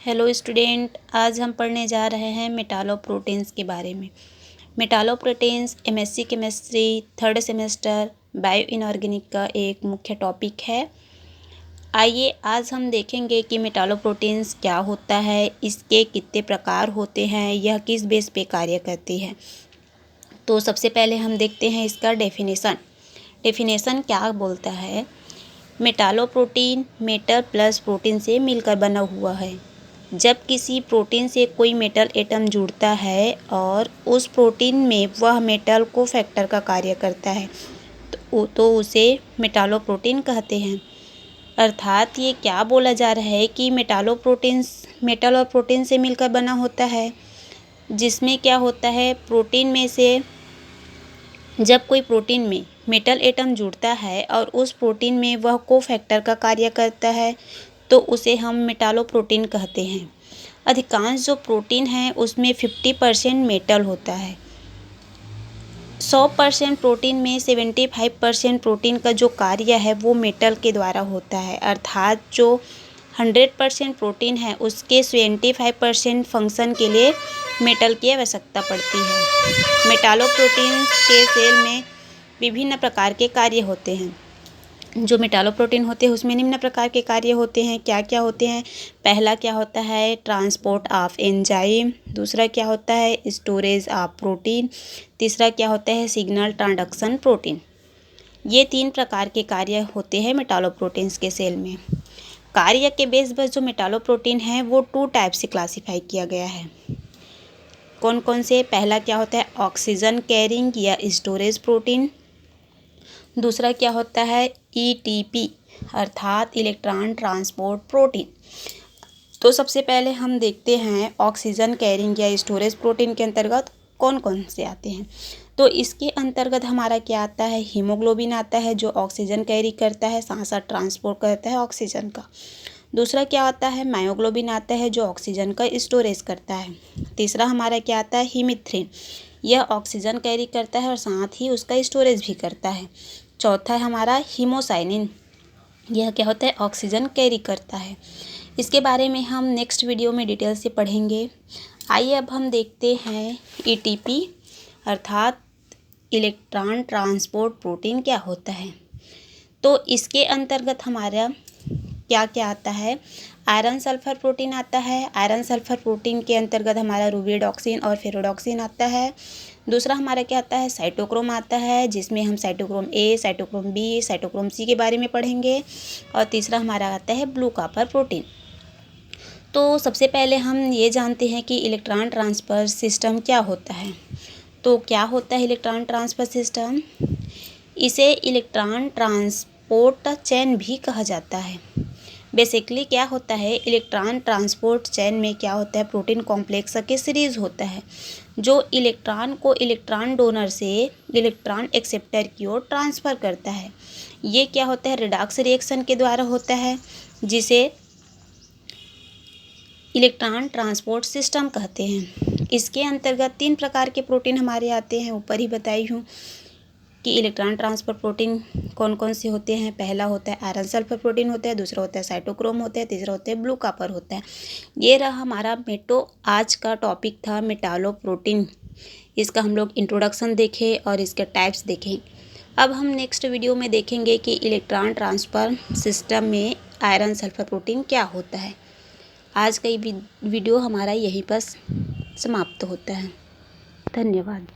Hello student, आज हम पढ़ने जा रहे हैं मेटालोप्रोटीन्स के बारे में। Metalloproteins MSc chemistry third semester bio inorganic का एक मुख्य टॉपिक है। आइए आज हम देखेंगे कि मेटालोप्रोटीन्स क्या होता है, इसके कितने प्रकार होते हैं, यह किस बेस पे कार्य करती है। तो सबसे पहले हम देखते हैं इसका डेफिनेशन क्या बोलता है। मेटालोप्रोटीन मेटल प्लस प्रोटीन से मिलकर बना हुआ है। जब किसी प्रोटीन से कोई मेटल एटम जुड़ता है और उस प्रोटीन में वह मेटल को फैक्टर का कार्य करता है तो उसे मेटालोप्रोटीन कहते हैं। अर्थात ये क्या बोला जा रहा है कि मेटालोप्रोटीन्स मेटल और प्रोटीन से मिलकर बना होता है, जिसमें क्या होता है, प्रोटीन में से जब कोई प्रोटीन में मेटल एटम जुड़ता है और उस प्रोटीन में वह कोफैक्टर का कार्य करता है तो उसे हम मेटालोप्रोटीन कहते हैं। अधिकांश जो प्रोटीन है उसमें 50% मेटल होता है। 100% प्रोटीन में 75% प्रोटीन का जो कार्य है वो मेटल के द्वारा होता है। अर्थात जो 100% प्रोटीन है उसके 75% फंक्शन के लिए मेटल की आवश्यकता पड़ती है। मेटालोप्रोटीन के सेल में विभिन्न प्रकार के कार्य होते हैं। जो मेटालोप्रोटीन होते हैं उसमें निम्न प्रकार के कार्य होते हैं। क्या क्या होते हैं? पहला क्या होता है, ट्रांसपोर्ट ऑफ एंजाइम। दूसरा क्या होता है, स्टोरेज ऑफ प्रोटीन। तीसरा क्या होता है, सिग्नल ट्रांसडक्शन प्रोटीन। ये 3 प्रकार के कार्य होते हैं मेटालोप्रोटीन्स के सेल में। कार्य के बेस पर जो मेटालोप्रोटीन है वो 2 टाइप से क्लासीफाई किया गया है। कौन कौन से? पहला क्या होता है, ऑक्सीजन कैरिंग या स्टोरेज प्रोटीन। दूसरा क्या होता है, ईटीपी अर्थात इलेक्ट्रॉन ट्रांसपोर्ट प्रोटीन। तो सबसे पहले हम देखते हैं ऑक्सीजन कैरिंग या स्टोरेज प्रोटीन के अंतर्गत कौन कौन से आते हैं। तो इसके अंतर्गत हमारा क्या आता है, हीमोग्लोबिन आता है जो ऑक्सीजन कैरी करता है, साथ साथ ट्रांसपोर्ट करता है ऑक्सीजन का। दूसरा क्या आता है, मायोग्लोबिन आता है जो ऑक्सीजन का स्टोरेज करता है। तीसरा हमारा क्या आता है, हीमिथ्रिन, यह ऑक्सीजन कैरी करता है और साथ ही उसका स्टोरेज भी करता है। चौथा है हमारा हीमोसाइनिन, यह क्या होता है, ऑक्सीजन कैरी करता है। इसके बारे में हम नेक्स्ट वीडियो में डिटेल से पढ़ेंगे। आइए अब हम देखते हैं ईटीपी अर्थात इलेक्ट्रॉन ट्रांसपोर्ट प्रोटीन क्या होता है। तो इसके अंतर्गत हमारा क्या क्या आता है, आयरन सल्फर प्रोटीन आता है। आयरन सल्फर प्रोटीन के अंतर्गत हमारा रुबिडॉक्सिन और फेरोडॉक्सिन आता है। दूसरा हमारा क्या आता है, साइटोक्रोम आता है, जिसमें हम cytochrome A, cytochrome B, cytochrome C के बारे में पढ़ेंगे। और तीसरा हमारा आता है ब्लू कॉपर प्रोटीन। तो सबसे पहले हम ये जानते हैं कि इलेक्ट्रॉन ट्रांसफ़र सिस्टम क्या होता है। तो क्या होता है इलेक्ट्रॉन ट्रांसफ़र सिस्टम? इसे इलेक्ट्रॉन ट्रांसपोर्ट चेन भी कहा जाता है। बेसिकली क्या होता है, इलेक्ट्रॉन ट्रांसपोर्ट चेन में क्या होता है, प्रोटीन कॉम्प्लेक्स के सीरीज़ होता है जो इलेक्ट्रॉन को इलेक्ट्रॉन डोनर से इलेक्ट्रॉन एक्सेप्टर की ओर ट्रांसफ़र करता है। ये क्या होता है, रिडॉक्स रिएक्शन के द्वारा होता है, जिसे इलेक्ट्रॉन ट्रांसपोर्ट सिस्टम कहते हैं। इसके अंतर्गत 3 प्रकार के प्रोटीन हमारे आते हैं, ऊपर ही बताई हूँ कि इलेक्ट्रॉन ट्रांसफर प्रोटीन कौन कौन से होते हैं। पहला होता है आयरन सल्फर प्रोटीन होता है, दूसरा होता है साइटोक्रोम होता है, तीसरा होता है ब्लू कॉपर होता है। ये रहा हमारा आज का टॉपिक था मेटालोप्रोटीन। इसका हम लोग इंट्रोडक्शन देखे और इसके टाइप्स देखें। अब हम नेक्स्ट वीडियो में देखेंगे कि इलेक्ट्रॉन ट्रांसफ़र सिस्टम में आयरन सल्फर प्रोटीन क्या होता है। आज का ये वीडियो हमारा यहीं पर समाप्त होता है। धन्यवाद।